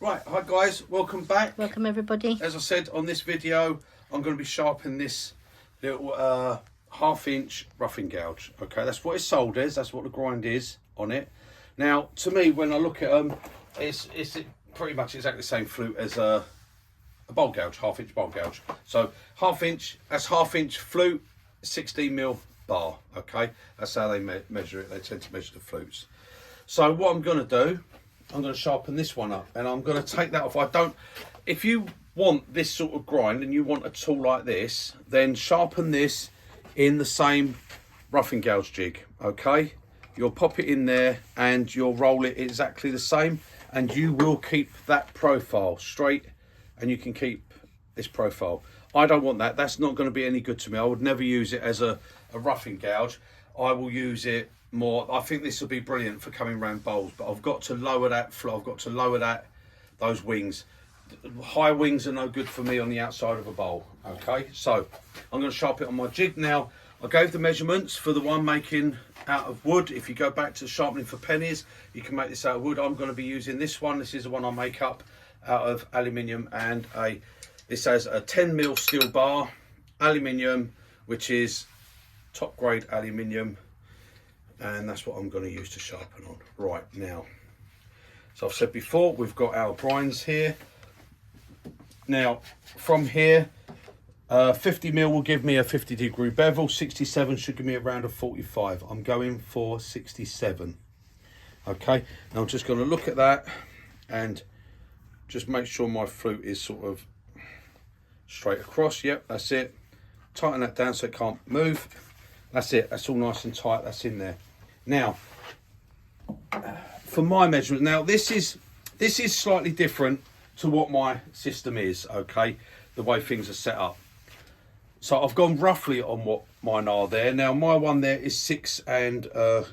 Right, hi guys, welcome back. Welcome everybody. As I said on this video, I'm going to be sharpening this little 1/2 inch roughing gouge. Okay, that's what it's sold as, that's what the grind is on it. Now, to me, when I look at them, it's pretty much exactly the same flute as a bowl gouge, 1/2 inch bowl gouge. So 1/2 inch, that's 1/2 inch flute, 16mm bar. Okay, that's how they measure it. They tend to measure the flutes. So what I'm going to do, I'm going to sharpen this one up, and I'm going to take that off. If you want this sort of grind and you want a tool like this, then sharpen this in the same roughing gouge jig. Okay, you'll pop it in there and you'll roll it exactly the same, and you will keep that profile straight, and you can keep this profile. I don't want that. That's not going to be any good to me. I would never use it as a roughing gouge. I will use it more. I think this will be brilliant for coming around bowls, but I've got to lower that flow. I've got to lower those wings. High wings are no good for me on the outside of a bowl. Okay, so I'm going to sharpen it on my jig now. I gave the measurements for the one making out of wood. If you go back to sharpening for pennies, you can make this out of wood. I'm going to be using this one. This is the one I make up out of aluminium, and this has a 10mm steel bar, aluminium, which is top grade aluminium, and that's what I'm going to use to sharpen on right now. So I've said before, we've got our grinds here. Now from here, 50mm will give me a 50-degree bevel, 67 should give me around a 45. I'm going for 67. Okay, now I'm just going to look at that and just make sure my flute is sort of straight across. Yep, that's it. Tighten that down so it can't move. That's it, that's all nice and tight, that's in there. Now, for my measurement, now this is slightly different to what my system is, okay, the way things are set up. So I've gone roughly on what mine are there. Now my one there is 6 inches,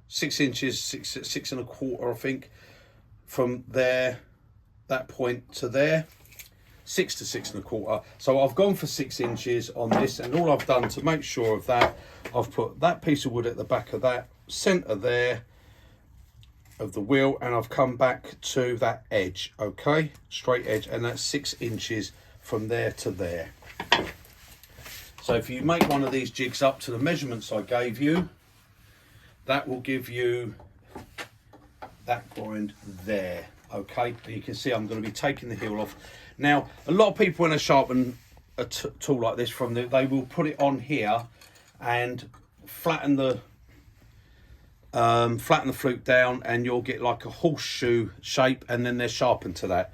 6.25, I think, from there, that point to there. 6 to 6.25. So I've gone for 6 inches on this, and all I've done to make sure of that, I've put that piece of wood at the back of that center there of the wheel, and I've come back to that edge, okay, straight edge, and that's 6 inches from there to there. So if you make one of these jigs up to the measurements I gave you, that will give you that grind there. Okay, you can see I'm going to be taking the heel off. Now, a lot of people, when they sharpen a tool like this, they will put it on here and flatten the flute down, and you'll get like a horseshoe shape, and then they're sharpened to that.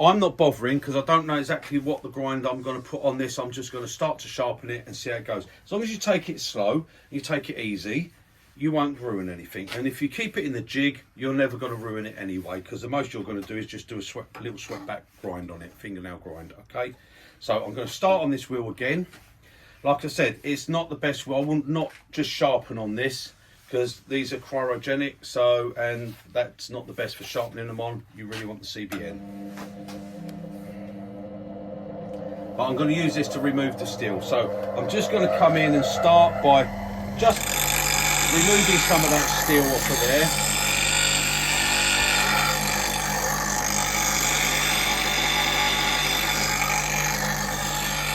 I'm not bothering because I don't know exactly what the grind I'm going to put on this. I'm just going to start to sharpen it and see how it goes. As long as you take it slow, you take it easy, you won't ruin anything. And if you keep it in the jig, you're never going to ruin it anyway, because the most you're going to do is just do a little swept back grind on it, fingernail grind. Okay, so I'm going to start on this wheel again. Like I said, it's not the best wheel. I will not just sharpen on this because these are cryogenic, so, and that's not the best for sharpening them on. You really want the CBN. But I'm going to use this to remove the steel. So I'm just going to come in and start by just removing some of that steel off of there.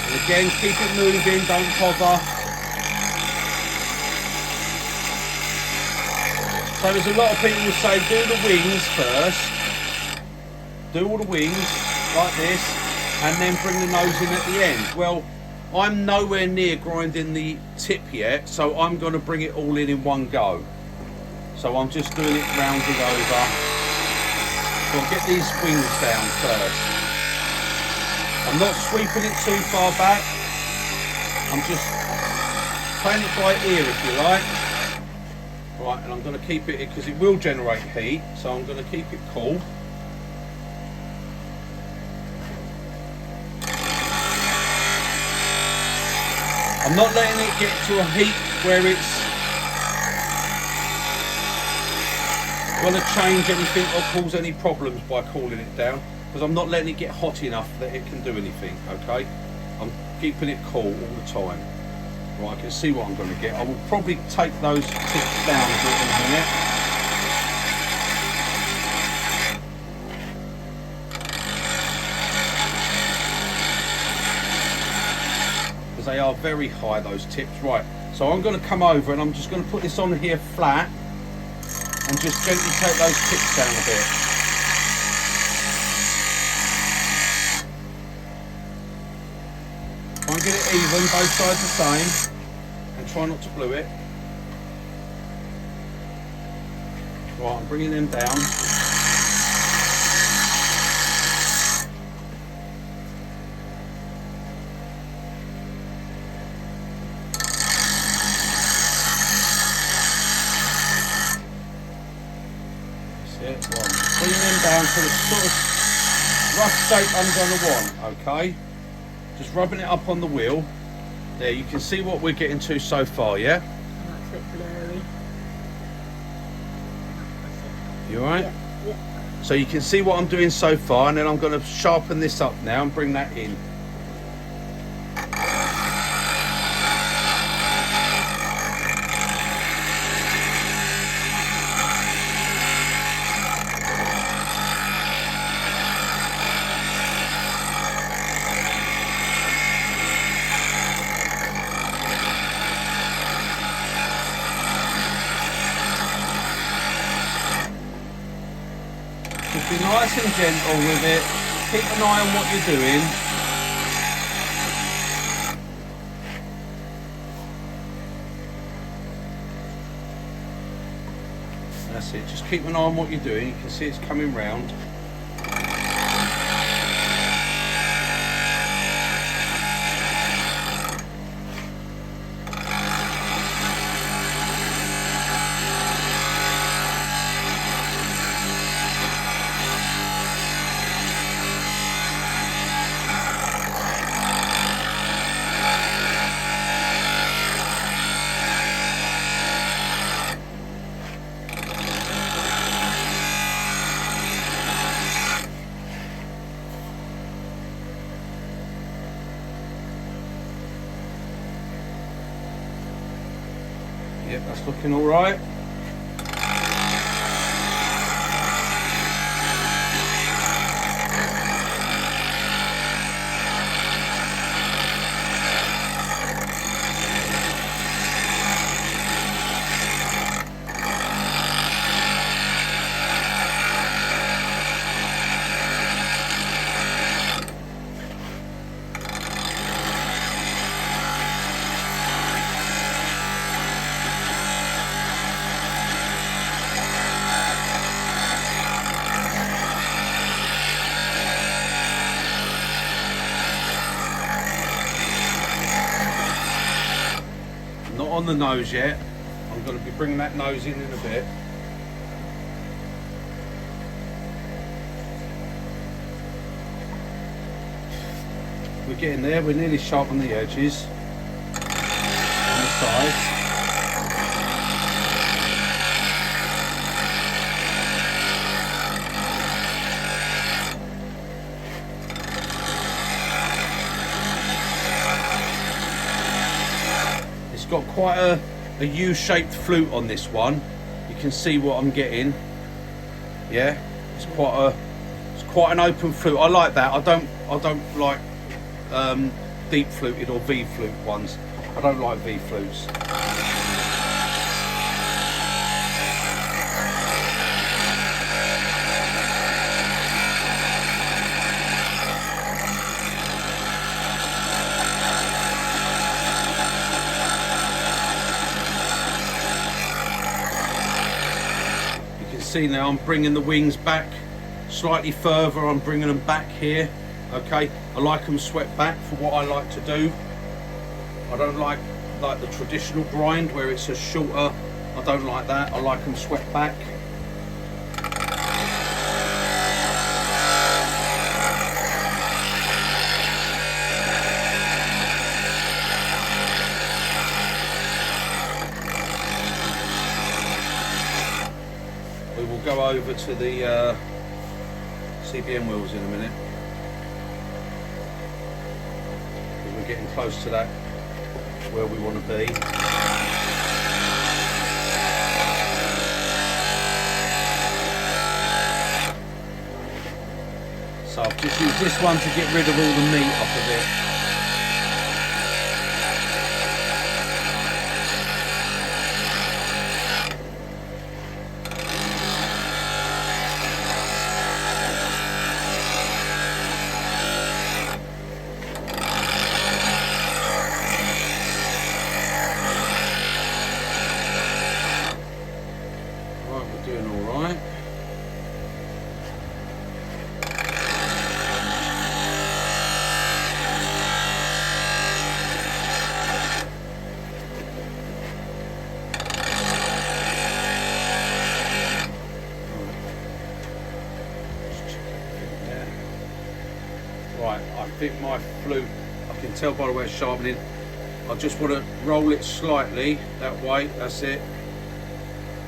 And again, keep it moving, don't bother. So there's a lot of people who say do the wings first, do all the wings like this, and then bring the nose in at the end. Well, I'm nowhere near grinding the tip yet, so I'm going to bring it all in one go. So I'm just doing it rounding over. So I'll get these wings down first. I'm not sweeping it too far back. I'm just playing it by ear, if you like. Right, and I'm going to keep it, because it will generate heat, so I'm going to keep it cool. I'm not letting it get to a heat where it's going to change anything or cause any problems by cooling it down, because I'm not letting it get hot enough that it can do anything, okay? I'm keeping it cool all the time. Right, I can see what I'm going to get. I will probably take those tips down a bit in a minute. they are very high, those tips. Right, so I'm going to come over and I'm just going to put this on here flat and just gently take those tips down a bit. Try and get it even, both sides the same, and try not to glue it. Right, I'm bringing them down. Bringing them down to the sort of rough shape I'm going to want, okay? Just rubbing it up on the wheel. There, you can see what we're getting to so far, yeah? That's a bit blurry. You alright? Yeah, yeah. So you can see what I'm doing so far, and then I'm going to sharpen this up now and bring that in. Just be nice and gentle with it. Keep an eye on what you're doing. That's it. Just keep an eye on what you're doing. You can see it's coming round. Yep, that's looking all right. Not on the nose yet. I'm going to be bringing that nose in a bit. We're getting there. We're nearly sharp on the edges, on the sides. Got quite a U-shaped flute on this one. You can see what I'm getting. Yeah, it's quite an open flute. I like that. I don't like deep fluted or V flute ones. I don't like V flutes. See now, I'm bringing the wings back slightly further. I'm bringing them back here. Okay, I like them swept back for what I like to do. I don't like the traditional grind where it's a shorter. I don't like that. I like them swept back. We will go over to the CBM wheels in a minute. We're getting close to that, where we want to be. So I've just used this one to get rid of all the meat off of it. Right, I think my flute, I can tell by the way it's sharpening. I just want to roll it slightly that way, that's it.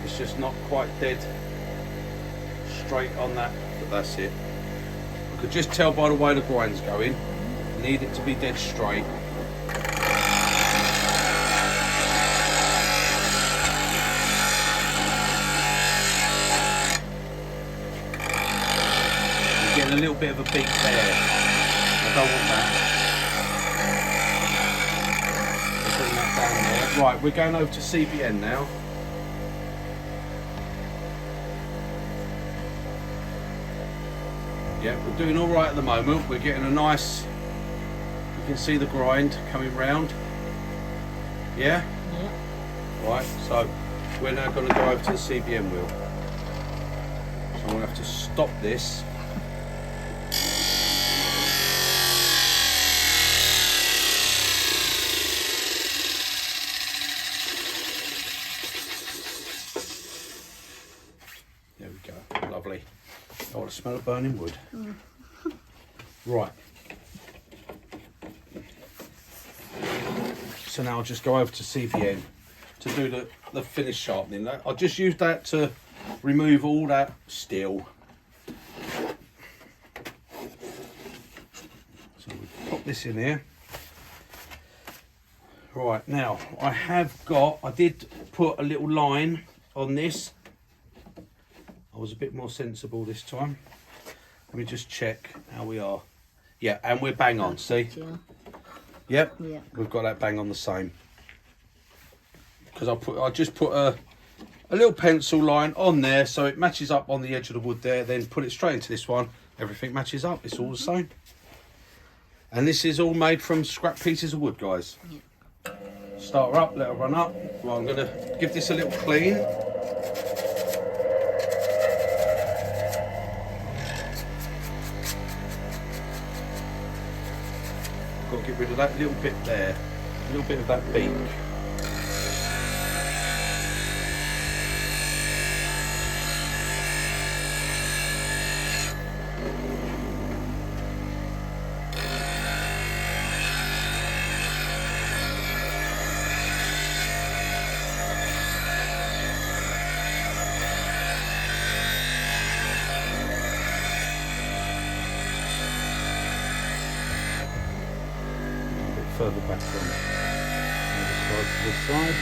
It's just not quite dead straight on that, but that's it. I could just tell by the way the grind's going. I need it to be dead straight. You're getting a little bit of a beak there. I don't want that. Bring that down there. Right, we're going over to CBN now. Yeah, we're doing all right at the moment. We're getting a nice, you can see the grind coming round. Yeah? Yeah. Right, so we're now going to go over to the CBN wheel. So I'm going to have to stop this. There we go, lovely. I want to smell of burning wood. Right. So now I'll just go over to CBN to do the finish sharpening. I'll just use that to remove all that steel. So we pop this in here. Right, now I did put a little line on this. I was a bit more sensible this time. Let me just check how we are. Yeah, and we're bang on, see? Yep, yeah. We've got that bang on the same. Because I just put a little pencil line on there so it matches up on the edge of the wood there, then put it straight into this one. Everything matches up, it's all the same. And this is all made from scrap pieces of wood, guys. Yeah. Start her up, let her run up. Well, I'm gonna give this a little clean. Got to get rid of that little bit there, a little bit of that beak. Further back from this side to this side.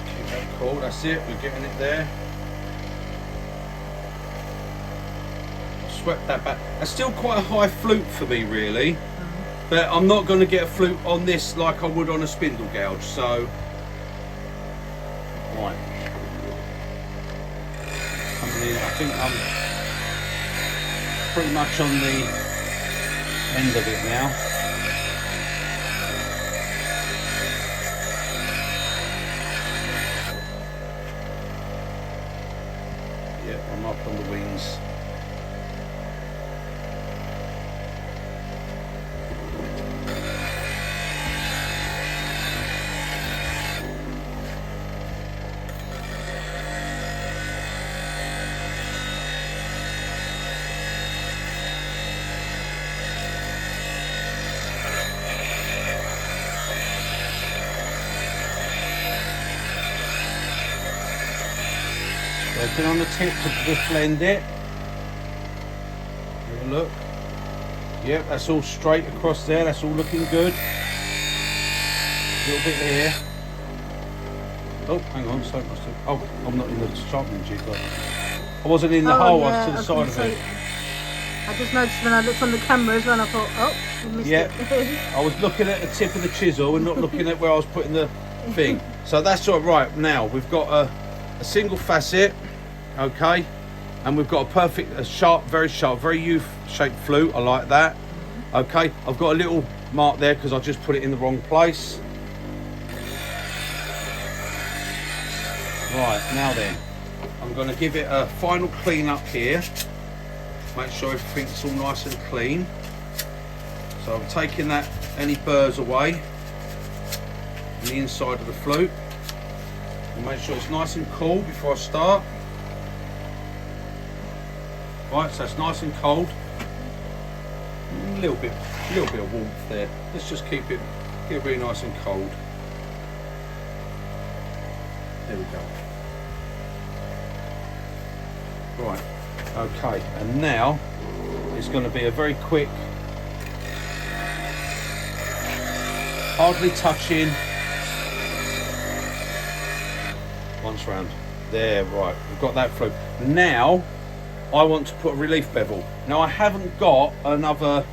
Keep that cool, that's it, we're getting it there. Swept that back. That's still quite a high flute for me, really. But I'm not going to get a flute on this like I would on a spindle gouge, so... Right. Coming in, I think I'm pretty much on the end of it now. Yeah, I'm up on the wings. Working on the tip to just blend it. Have a look. Yep, that's all straight across there. That's all looking good. A little bit here. Oh, hang on. So must have, oh, I'm not in the sharpening jig. I wasn't in the hole. I was to the side of it. I just noticed when I looked on the camera as well. I thought, oh, you missed it. I was looking at the tip of the chisel and not looking at where I was putting the thing. So that's all right. Now we've got a single facet. Okay, and we've got a perfect, sharp, very U-shaped flute. I like that. Okay, I've got a little mark there because I just put it in the wrong place. Right, now then, I'm going to give it a final clean up here. make sure everything's all nice and clean. So I'm taking any burrs away on the inside of the flute, and make sure it's nice and cool before I start. Right, so it's nice and cold. A little bit of warmth there. Let's just keep it really nice and cold. There we go. Right, okay, and now it's going to be a very quick, hardly touching, once round. There, right, we've got that through. Now I want to put a relief bevel. Now I haven't got another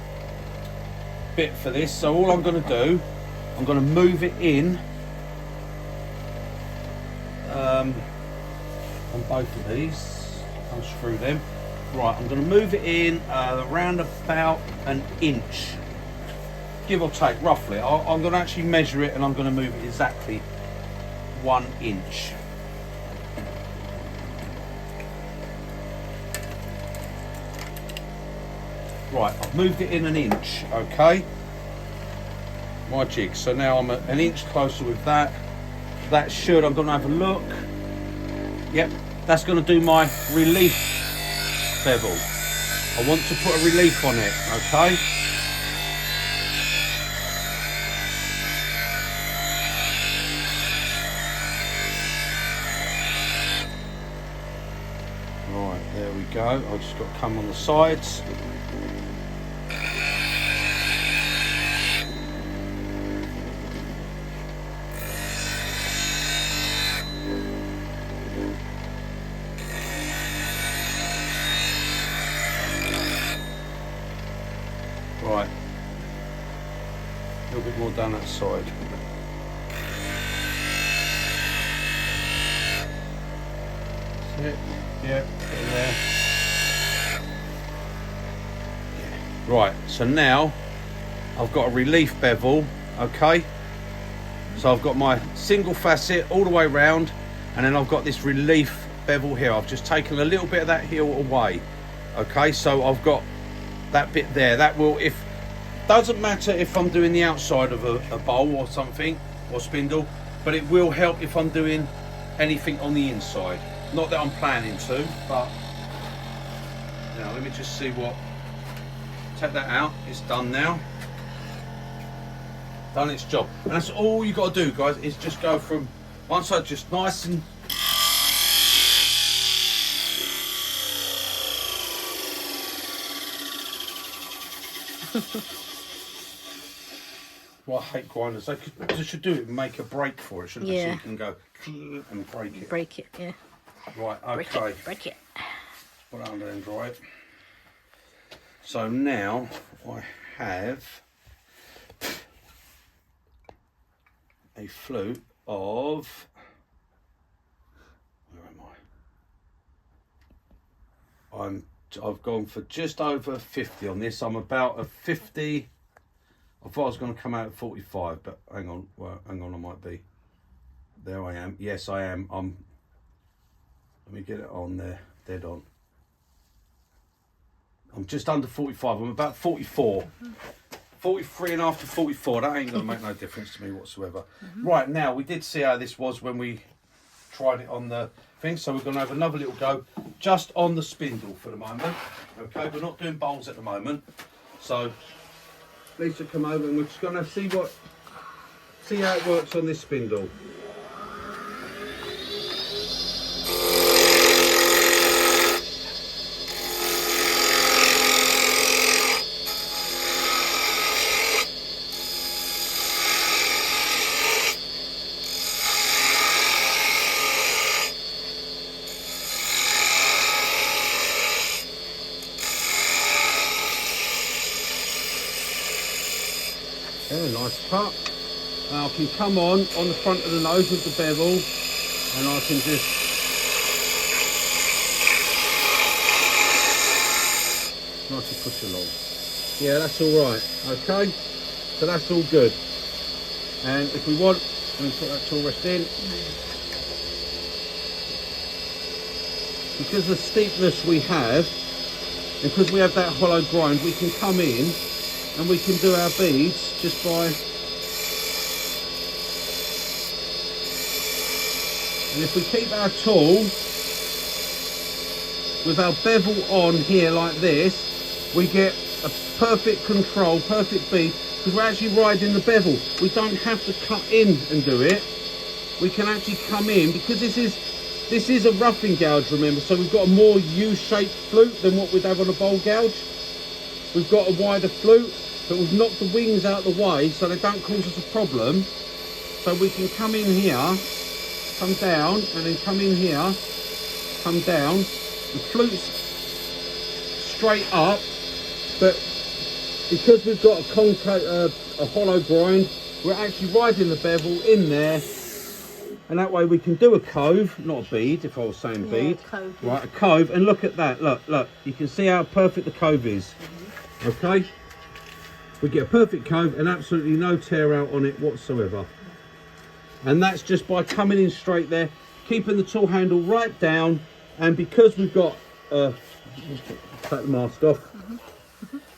bit for this, so all I'm going to do, I'm going to move it in on both of these, unscrew them. Right, I'm going to move it in around about an inch, give or take, roughly. I'm going to actually measure it, and I'm going to move it exactly 1 inch. Right, I've moved it in an inch, okay? My jig. So now I'm an inch closer with that. That should, I'm going to have a look. Yep, that's going to do my relief bevel. I want to put a relief on it, okay? Right, there we go. I've just got to come on the sides. Right, a little bit more down that side. That's it. Yeah, get in there. Yeah. Right, so now I've got a relief bevel, okay? So I've got my single facet all the way round, and then I've got this relief bevel here. I've just taken a little bit of that heel away, okay? So I've got that bit there. That will, if doesn't matter if I'm doing the outside of a bowl or something, or spindle, but it will help if I'm doing anything on the inside. Not that I'm planning to, but now let me just see what. Take that out. It's done now. Done its job, and that's all you got to do, guys. Is just go from one side, just nice and. Well, I hate grinders. They should do it and make a break for it, shouldn't they? So you can go and break it. Break it, yeah. Right, okay. Break it. Put it under and dry it. So now I have a flute of, where am I? I've gone for just over 50 on this. I'm about a 50. I thought I was going to come out at 45, but hang on, well, hang on, I might be. There I am. Yes, I am. Let me get it on there, dead on. I'm just under 45. I'm about 44. 43 and after 44. That ain't going to make no difference to me whatsoever. Right, now, we did see how this was when we tried it on the thing, so we're going to have another little go just on the spindle for the moment. Okay, we're not doing bowls at the moment, so Lisa, come over and we're just going to see how it works on this spindle. Yeah, nice cut. Now I can come on the front of the nose with the bevel, and I can just nicely push along. Yeah, that's all right. Okay, so that's all good. And if we want, we can put that tool rest in. Because the steepness we have, And because we have that hollow grind, we can come in and we can do our beads just by... And if we keep our tool with our bevel on here like this, we get a perfect control, perfect bead, because we're actually riding the bevel. We don't have to cut in and do it. We can actually come in, because this is a roughing gouge, remember, so we've got a more U-shaped flute than what we'd have on a bowl gouge. We've got a wider flute, but we've knocked the wings out of the way so they don't cause us a problem. So we can come in here, come down, and then come in here, come down. The flute's straight up, but because we've got a hollow grind, we're actually riding the bevel in there, and that way we can do a cove, not a bead, if I was saying bead. Cove, right, a cove, and look at that, look, you can see how perfect the cove is. Okay, we get a perfect cove and absolutely no tear out on it whatsoever. And that's just by coming in straight there, keeping the tool handle right down, and because we've got take the mask off,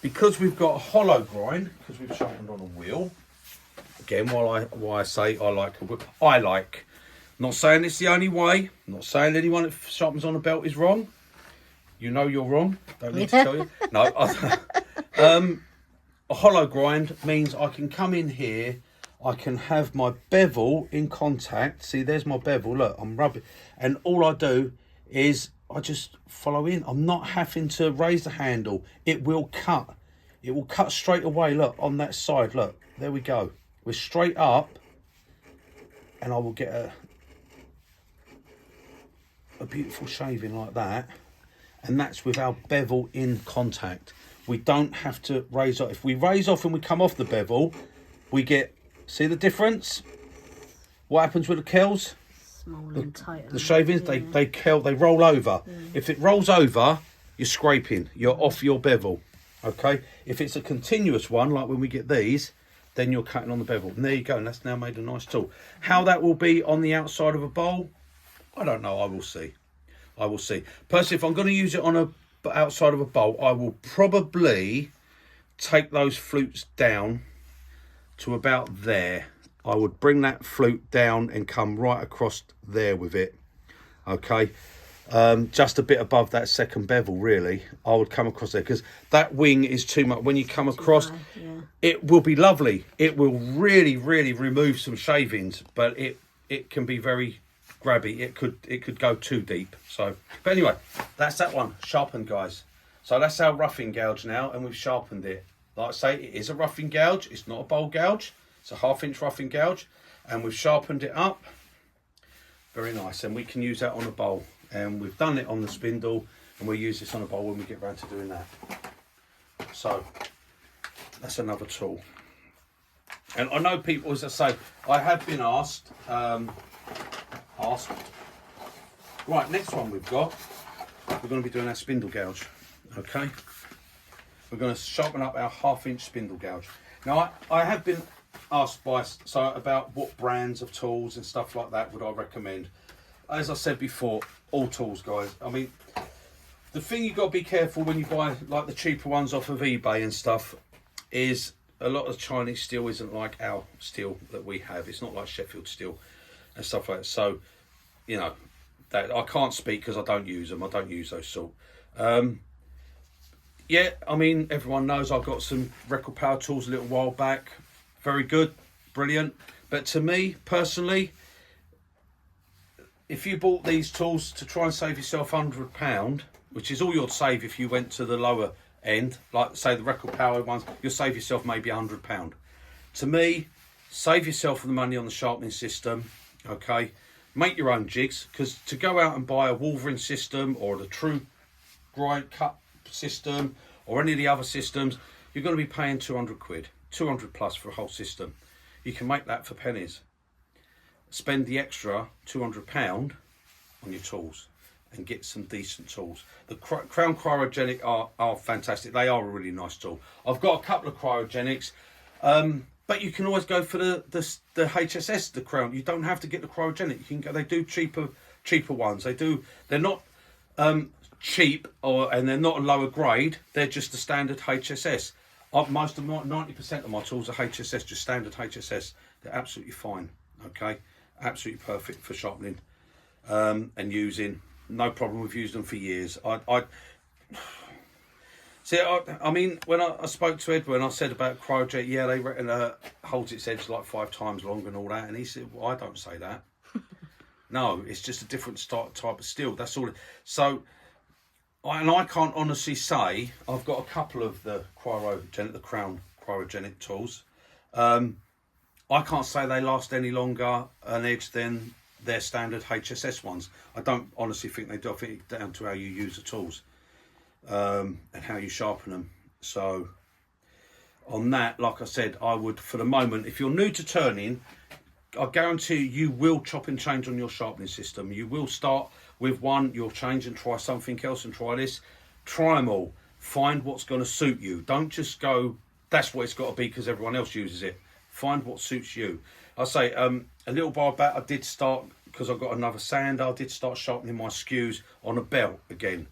because we've got a hollow grind, because we've sharpened on a wheel. Again, why I say I like a wheel, not saying it's the only way, not saying anyone that sharpens on a belt is wrong. You know you're wrong, don't need to tell you. No, a hollow grind means I can come in here, I can have my bevel in contact. See, there's my bevel, look, I'm rubbing, and all I do is I just follow in. I'm not having to raise the handle. It will cut straight away. Look, on that side, look, there we go, we're straight up, and I will get a beautiful shaving like that, and that's with our bevel in contact. We don't have to raise off. If we raise off and we come off the bevel, we get, see the difference? What happens with the curls? Small and tight. The shavings, they roll over. If it rolls over, you're scraping, you're off your bevel. Okay, if it's a continuous one, like when we get these, then you're cutting on the bevel. And there you go, and that's now made a nice tool. How that will be on the outside of a bowl, I don't know, I will see. Personally, if I'm going to use it on a outside of a bowl, I will probably take those flutes down to about there. I would bring that flute down and come right across there with it. Okay, just a bit above that second bevel, really. I would come across there, because that wing is too much. When you come across, it will be lovely. It will really, really remove some shavings, but it can be very grabby. It could go too deep. So, but anyway, that's that one sharpened, guys. So that's our roughing gouge now, and we've sharpened it. Like I say, it is a roughing gouge. It's not a bowl gouge. It's a 1/2 inch roughing gouge, and we've sharpened it up. Very nice, and we can use that on a bowl. And we've done it on the spindle, and we'll use this on a bowl when we get around to doing that. So that's another tool. And I know people, as I say, I have been asked. Right, next one we've got, we're going to be doing our spindle gouge. Okay, we're going to sharpen up our 1/2 inch spindle gouge. Now I have been asked about what brands of tools and stuff like that would I recommend. As I said before, all tools, guys. I mean, the thing you've got to be careful when you buy like the cheaper ones off of eBay and stuff is a lot of Chinese steel isn't like our steel that we have. It's not like Sheffield steel and stuff like that. So, you know, that I can't speak because I don't use them. I don't use those sort. Yeah, I mean, everyone knows I've got some record power tools a little while back. Very good, brilliant. But to me, personally, if you bought these tools to try and save yourself £100, which is all you'd save if you went to the lower end, like say the record power ones, you'll save yourself maybe £100. To me, save yourself the money on the sharpening system, okay? Make your own jigs, because to go out and buy a Wolverine system or the True Grind Cut system or any of the other systems, you're going to be paying 200 quid, 200 plus for a whole system. You can make that for pennies. Spend the extra £200 on your tools and get some decent tools. The Crown Cryogenic are fantastic. They are a really nice tool. I've got a couple of cryogenics, but you can always go for the HSS, the Crown. You don't have to get the cryogenic. You can go. They do cheaper ones. They're not cheap and they're not a lower grade. They're just the standard HSS. Most of my 90% of my tools are HSS, just standard HSS. They're absolutely fine. Okay, absolutely perfect for sharpening and using. No problem. We've used them for years. See, I mean, when I spoke to Edwin, I said about Cryojet, yeah, they reckon holds its edge like 5 times longer and all that. And he said, well, I don't say that. No, it's just a different type of steel. That's all. So, I can't honestly say, I've got a couple of the Crown cryogenic tools. I can't say they last any longer an edge than their standard HSS ones. I don't honestly think they do. I think it's down to how you use the tools and how you sharpen them. So on that, like I said, I would, for the moment, if you're new to turning, I guarantee you will chop and change on your sharpening system. You will start with one, you'll change and try something else and try this. Try them all. Find what's going to suit you. Don't just go, that's what it's got to be because everyone else uses it. Find what suits you. I say a little while back I did start, because I've got another sander, I did start sharpening my skews on a belt again.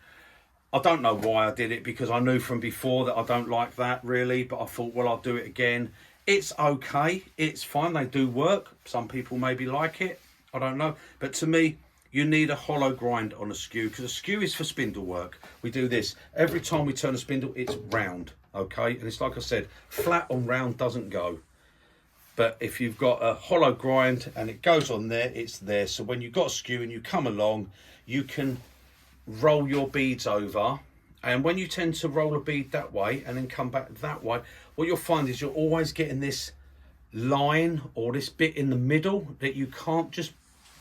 I don't know why I did it, because I knew from before that I don't like that really, but I thought, well, I'll do it again. It's okay, it's fine, they do work. Some people maybe like it, I don't know. But to me, you need a hollow grind on a skew, because a skew is for spindle work. We do this every time we turn a spindle, it's round, okay? And it's like I said, flat on round doesn't go. But if you've got a hollow grind and it goes on there, it's there. So when you've got a skew and you come along, you can roll your beads over. And when you tend to roll a bead that way and then come back that way, what you'll find is you're always getting this line or this bit in the middle that you can't just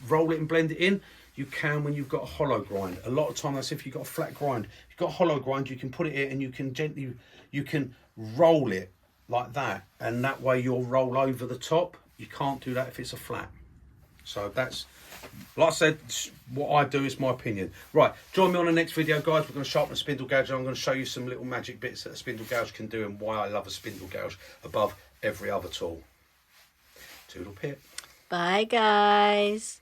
roll it and blend it in. You can when you've got a hollow grind. A lot of time that's if you've got a flat grind. If you've got a hollow grind, you can put it in and you can gently, you can roll it like that, and that way you'll roll over the top. You can't do that if it's a flat. So that's, like I said, what I do is my opinion. Right, join me on the next video, guys. We're going to sharpen a spindle gouge and I'm going to show you some little magic bits that a spindle gouge can do and why I love a spindle gouge above every other tool. Toodle pip. Bye, guys.